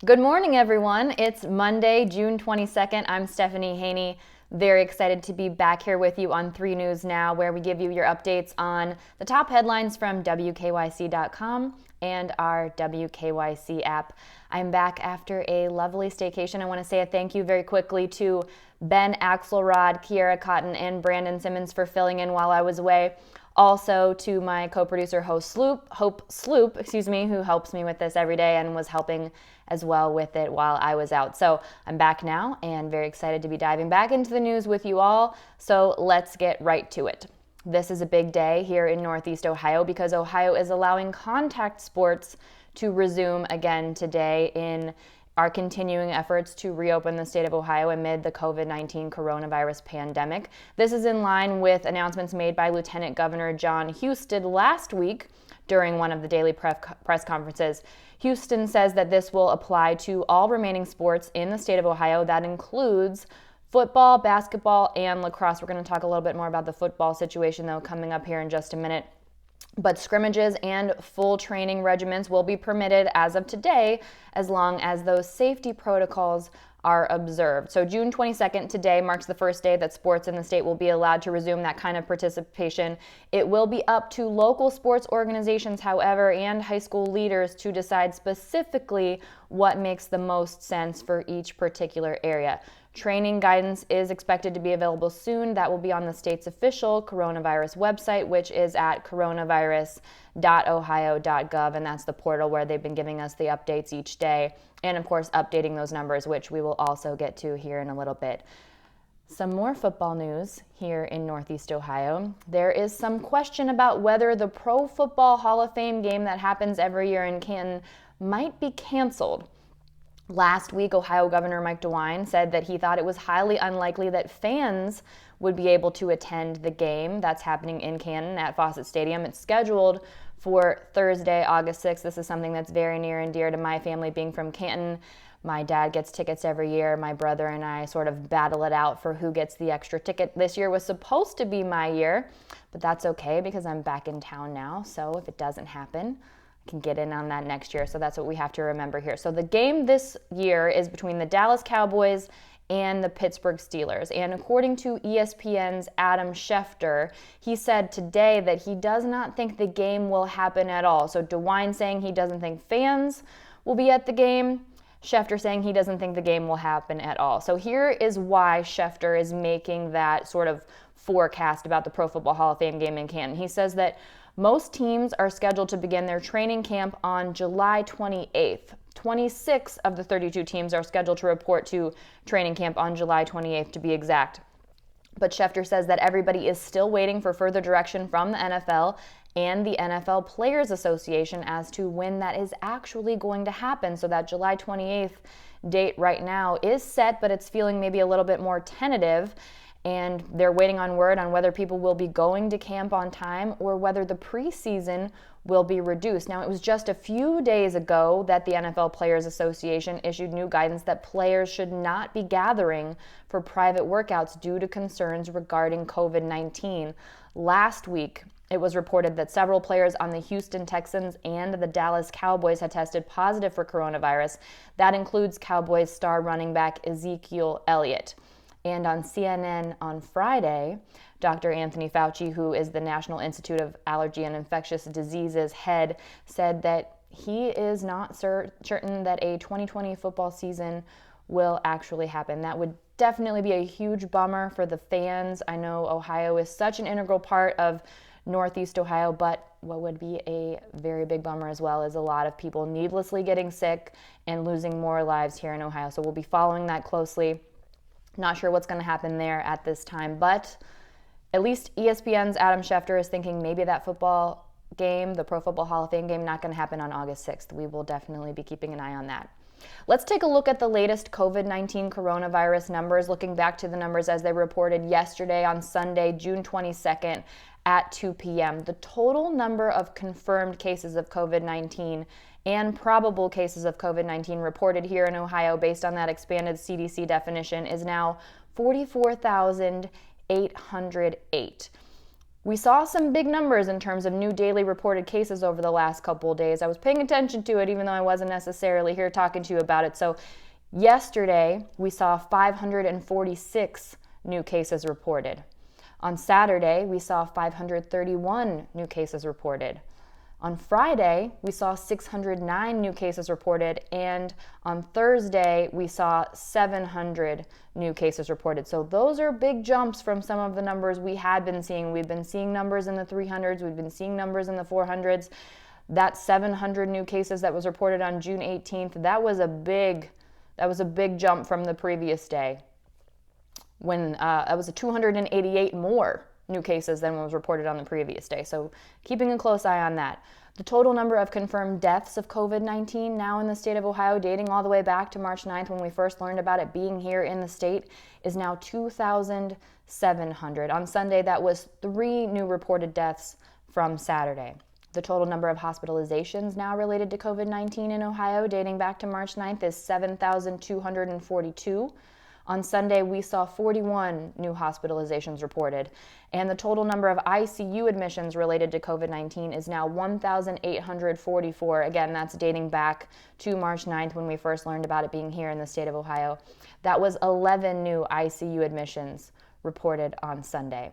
Good morning, everyone. It's Monday, June 22nd. I'm Stephanie Haney. Very excited to be back here with you on 3 News Now, where we give you your updates on the top headlines from WKYC.com and our WKYC app. I'm back after a lovely staycation. I want to say a thank you very quickly to Ben Axelrod, Kiera Cotton, and Brandon Simmons for filling in while I was away. Also to my co-producer Hope Sloop, who helps me with this every day and was helping as well with it while I was out. So I'm back now and very excited to be diving back into the news with you all. So let's get right to it. This is a big day here in Northeast Ohio because Ohio is allowing contact sports to resume again today in our continuing efforts to reopen the state of Ohio amid the COVID-19 coronavirus pandemic. This is in line with announcements made by Lieutenant Governor John Husted last week during one of the daily press conferences. Houston says that this will apply to all remaining sports in the state of Ohio. That includes football, basketball, and lacrosse. We're going to talk a little bit more about the football situation, though, coming up here in just a minute. But scrimmages and full training regimens will be permitted as of today, as long as those safety protocols are observed. So June 22nd today marks the first day that sports in the state will be allowed to resume that kind of participation. It will be up to local sports organizations, however, and high school leaders to decide specifically what makes the most sense for each particular area. Training guidance is expected to be available soon. That will be on the state's official coronavirus website, which is at coronavirus.ohio.gov, and that's the portal where they've been giving us the updates each day, and of course updating those numbers, which we will also get to here in a little bit. Some more football news here in Northeast Ohio. There is some question about whether the Pro Football Hall of Fame game that happens every year in Canton might be canceled. Last week, Ohio Governor Mike DeWine said that he thought it was highly unlikely that fans would be able to attend the game that's happening in Canton at Fawcett Stadium. It's scheduled for Thursday, August 6th. This is something that's very near and dear to my family, being from Canton. My dad gets tickets every year. My brother and I sort of battle it out for who gets the extra ticket. This year was supposed to be my year, but that's okay because I'm back in town now. So if it doesn't happen, can get in on that next year. So that's what we have to remember here. So the game this year is between the Dallas Cowboys and the Pittsburgh Steelers. And according to ESPN's Adam Schefter, he said today that he does not think the game will happen at all. So DeWine saying he doesn't think fans will be at the game. Schefter saying he doesn't think the game will happen at all. So here is why Schefter is making that sort of forecast about the Pro Football Hall of Fame game in Canton. He says that most teams are scheduled to begin their training camp on July 28th. 26 of the 32 teams are scheduled to report to training camp on July 28th, to be exact. But Schefter says that everybody is still waiting for further direction from the NFL and the NFL Players Association as to when that is actually going to happen. So that July 28th date right now is set, but it's feeling maybe a little bit more tentative. And they're waiting on word on whether people will be going to camp on time or whether the preseason will be reduced. Now, it was just a few days ago that the NFL Players Association issued new guidance that players should not be gathering for private workouts due to concerns regarding COVID-19. Last week, it was reported that several players on the Houston Texans and the Dallas Cowboys had tested positive for coronavirus. That includes Cowboys star running back Ezekiel Elliott. And on CNN on Friday, Dr. Anthony Fauci, who is the National Institute of Allergy and Infectious Diseases head, said that he is not certain that a 2020 football season will actually happen. That would definitely be a huge bummer for the fans. I know Ohio is such an integral part of Northeast Ohio, but what would be a very big bummer as well is a lot of people needlessly getting sick and losing more lives here in Ohio. So we'll be following that closely. Not sure what's going to happen there at this time, but at least ESPN's Adam Schefter is thinking maybe that football game, the Pro Football Hall of Fame game, not going to happen on August 6th. We will definitely be keeping an eye on that. Let's take a look at the latest COVID-19 coronavirus numbers, looking back to the numbers as they reported yesterday on Sunday, June 22nd at 2 p.m. The total number of confirmed cases of COVID-19 and probable cases of COVID-19 reported here in Ohio based on that expanded CDC definition is now 44,808. We saw some big numbers in terms of new daily reported cases over the last couple of days. I was paying attention to it even though I wasn't necessarily here talking to you about it. So yesterday, we saw 546 new cases reported. On Saturday, we saw 531 new cases reported. On Friday, we saw 609 new cases reported, and on Thursday, we saw 700 new cases reported. So those are big jumps from some of the numbers we had been seeing. We've been seeing numbers in the 300s, we've been seeing numbers in the 400s. That 700 new cases that was reported on June 18th, that was a big jump from the previous day, when it was a 288 more new cases than was reported on the previous day. So keeping a close eye on that. The total number of confirmed deaths of COVID-19 now in the state of Ohio, dating all the way back to March 9th when we first learned about it being here in the state, is now 2,700. On Sunday, that was 3 new reported deaths from Saturday. The total number of hospitalizations now related to COVID-19 in Ohio, dating back to March 9th, is 7,242. On Sunday, we saw 41 new hospitalizations reported, and the total number of ICU admissions related to COVID-19 is now 1,844. Again, that's dating back to March 9th when we first learned about it being here in the state of Ohio. That was 11 new ICU admissions reported on Sunday.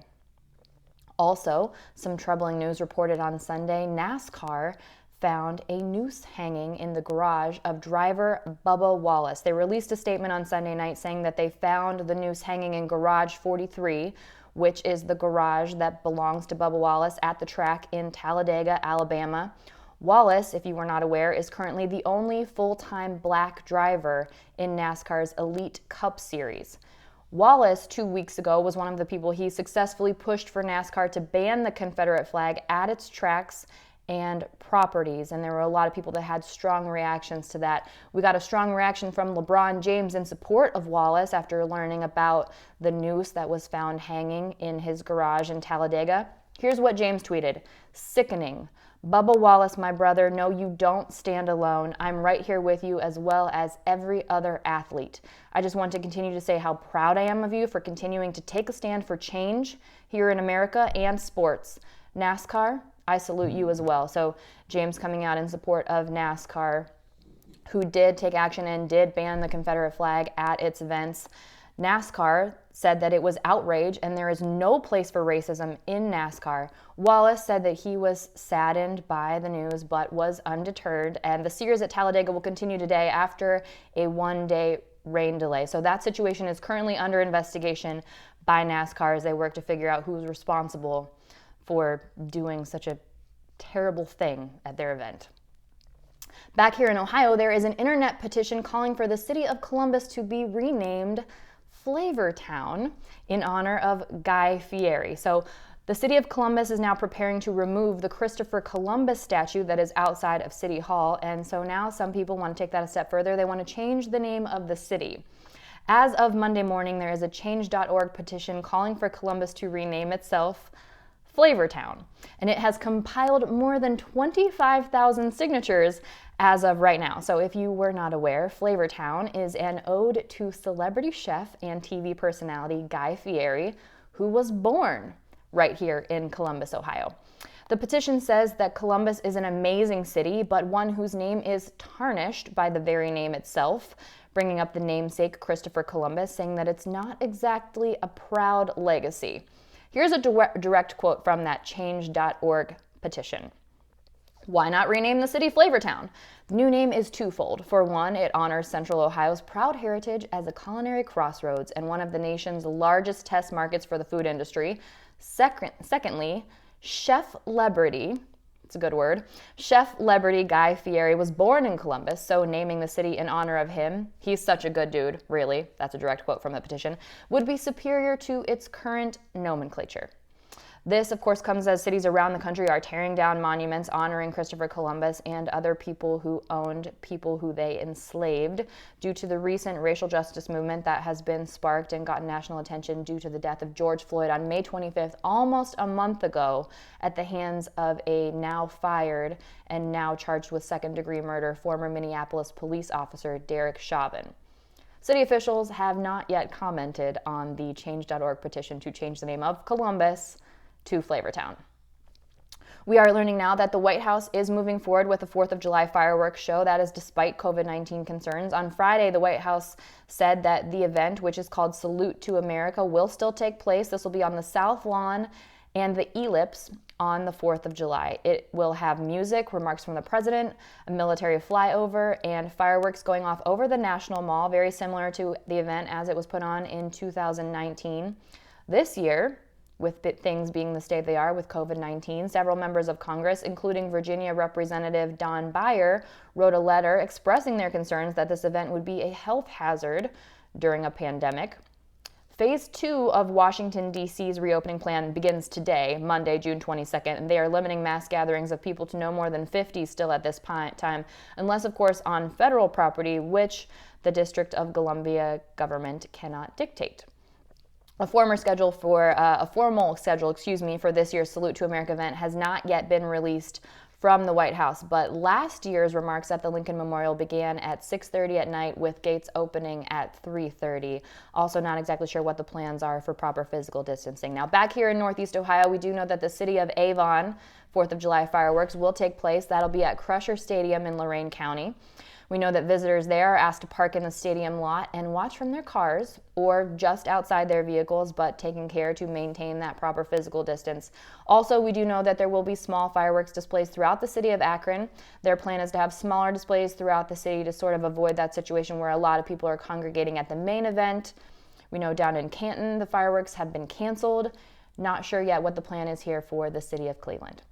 Also, some troubling news reported on Sunday. NASCAR found a noose hanging in the garage of driver Bubba Wallace. They released a statement on Sunday night saying that they found the noose hanging in garage 43, which is the garage that belongs to Bubba Wallace at the track in Talladega, Alabama. Wallace, if you were not aware, is currently the only full-time black driver in NASCAR's Elite Cup Series. Wallace, 2 weeks ago, was one of the people he successfully pushed for NASCAR to ban the Confederate flag at its tracks and properties, and there were a lot of people that had strong reactions to that. We got a strong reaction from LeBron James in support of Wallace after learning about the noose that was found hanging in his garage in Talladega. Here's what James tweeted: "Sickening. Bubba Wallace, my brother, no, you don't stand alone. I'm right here with you as well as every other athlete. I just want to continue to say how proud I am of you for continuing to take a stand for change here in America and sports. NASCAR, I salute you as well." So James coming out in support of NASCAR, who did take action and did ban the Confederate flag at its events. NASCAR said that it was outrage and there is no place for racism in NASCAR. Wallace said that he was saddened by the news but was undeterred, and the series at Talladega will continue today after a one-day rain delay. So that situation is currently under investigation by NASCAR as they work to figure out who's responsible for doing such a terrible thing at their event. Back here in Ohio, there is an internet petition calling for the city of Columbus to be renamed FLAVORTOWN in honor of Guy Fieri. So the city of Columbus is now preparing to remove the Christopher Columbus statue that is outside of City Hall, and so now some people want to take that a step further. They want to change the name of the city. As of Monday morning, there is a change.org petition calling for Columbus to rename itself FLAVORTOWN, and it has compiled more than 25,000 signatures as of right now. So if you were not aware, FLAVORTOWN is an ode to celebrity chef and TV personality Guy Fieri, who was born right here in Columbus, Ohio. The petition says that Columbus is an amazing city, but one whose name is tarnished by the very name itself, bringing up the namesake Christopher Columbus, saying that it's not exactly a proud legacy. Here's a direct quote from that change.org petition. Why not rename the city FLAVORTOWN? The new name is twofold. For one, it honors Central Ohio's proud heritage as a culinary crossroads and one of the nation's largest test markets for the food industry. Secondly, chef-celebrity, it's a good word, chef-celebrity Guy Fieri was born in Columbus, so naming the city in honor of him, he's such a good dude, really, that's a direct quote from the petition, would be superior to its current nomenclature. This, of course, comes as cities around the country are tearing down monuments honoring Christopher Columbus and other people who owned people who they enslaved due to the recent racial justice movement that has been sparked and gotten national attention due to the death of George Floyd on May 25th, almost a month ago, at the hands of a now fired and now charged with second-degree murder former Minneapolis police officer Derek Chauvin. City officials have not yet commented on the change.org petition to change the name of Columbus to FLAVORTOWN. We are learning now that the White House is moving forward with the 4th of July fireworks show. That is despite COVID-19 concerns. On Friday, the White House said that the event, which is called Salute to America, will still take place. This will be on the South Lawn and the Ellipse on the 4th of July. It will have music, remarks from the president, a military flyover, and fireworks going off over the National Mall, very similar to the event as it was put on in 2019. This year, with things being the state they are with COVID-19, several members of Congress, including Virginia Representative Don Beyer, wrote a letter expressing their concerns that this event would be a health hazard during a pandemic. Phase 2 of Washington, D.C.'s reopening plan begins today, Monday, June 22nd, and they are limiting mass gatherings of people to no more than 50 still at this time, unless, of course, on federal property, which the District of Columbia government cannot dictate. A formal schedule for this year's Salute to America event has not yet been released from the White House, but last year's remarks at the Lincoln Memorial began at 6:30 at night with gates opening at 3:30. Also not exactly sure what the plans are for proper physical distancing. Now back here in Northeast Ohio, we do know that the city of Avon 4th of July fireworks will take place. That'll be at Crusher Stadium in Lorain County. We know that visitors there are asked to park in the stadium lot and watch from their cars or just outside their vehicles, but taking care to maintain that proper physical distance. Also, we do know that there will be small fireworks displays throughout the city of Akron. Their plan is to have smaller displays throughout the city to sort of avoid that situation where a lot of people are congregating at the main event. We know down in Canton, the fireworks have been canceled. Not sure yet what the plan is here for the city of Cleveland.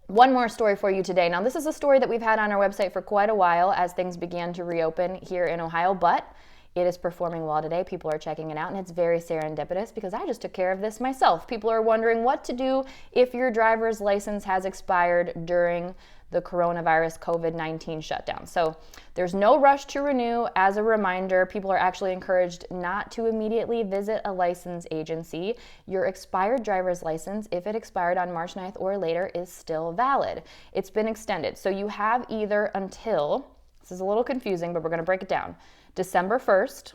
One more story for you today. Now, this is a story that we've had on our website for quite a while as things began to reopen here in Ohio, but it is performing well today. People are checking it out, and it's very serendipitous because I just took care of this myself. People are wondering what to do if your driver's license has expired during the coronavirus COVID-19 shutdown. So there's no rush to renew. As a reminder, people are actually encouraged not to immediately visit a license agency. Your expired driver's license, if it expired on March 9th or later, is still valid. It's been extended. So you have either until, this is a little confusing, but we're going to break it down, December 1st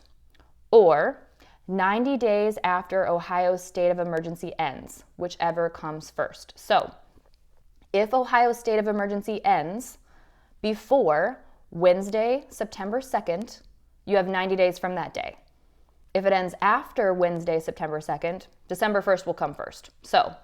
or 90 days after Ohio's state of emergency ends, whichever comes first. So if Ohio's state of emergency ends before Wednesday, September 2nd, you have 90 days from that day. If it ends after Wednesday, September 2nd, December 1st will come first. So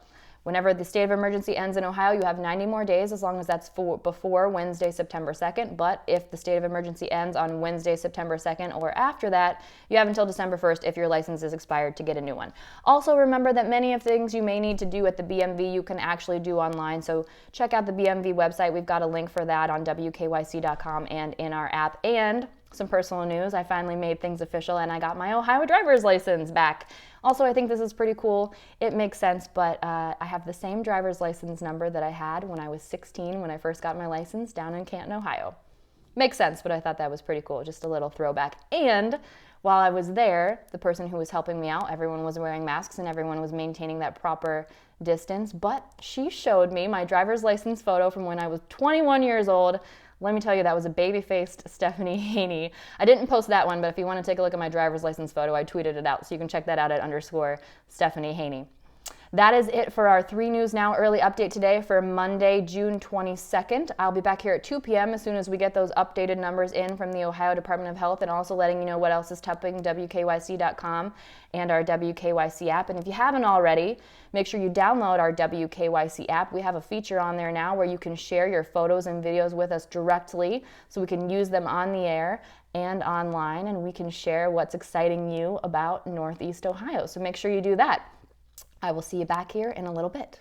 whenever the state of emergency ends in Ohio, you have 90 more days as long as that's before Wednesday, September 2nd. But if the state of emergency ends on Wednesday, September 2nd or after that, you have until December 1st if your license is expired to get a new one. Also remember that many of the things you may need to do at the BMV you can actually do online. So check out the BMV website. We've got a link for that on WKYC.com and in our app. And some personal news, I finally made things official and I got my Ohio driver's license back. Also, I think this is pretty cool. It makes sense, but I have the same driver's license number that I had when I was 16 when I first got my license down in Canton, Ohio. Makes sense, but I thought that was pretty cool, just a little throwback. And while I was there, the person who was helping me out, everyone was wearing masks and everyone was maintaining that proper distance, but she showed me my driver's license photo from when I was 21 years old. Let me tell you, that was a baby-faced Stephanie Haney. I didn't post that one, but if you want to take a look at my driver's license photo, I tweeted it out, so you can check that out at _Stephanie Haney. That is it for our 3 News Now early update today for Monday, June 22nd. I'll be back here at 2 p.m. as soon as we get those updated numbers in from the Ohio Department of Health and also letting you know what else is topping WKYC.com and our WKYC app. And if you haven't already, make sure you download our WKYC app. We have a feature on there now where you can share your photos and videos with us directly so we can use them on the air and online, and we can share what's exciting you about Northeast Ohio. So make sure you do that. I will see you back here in a little bit.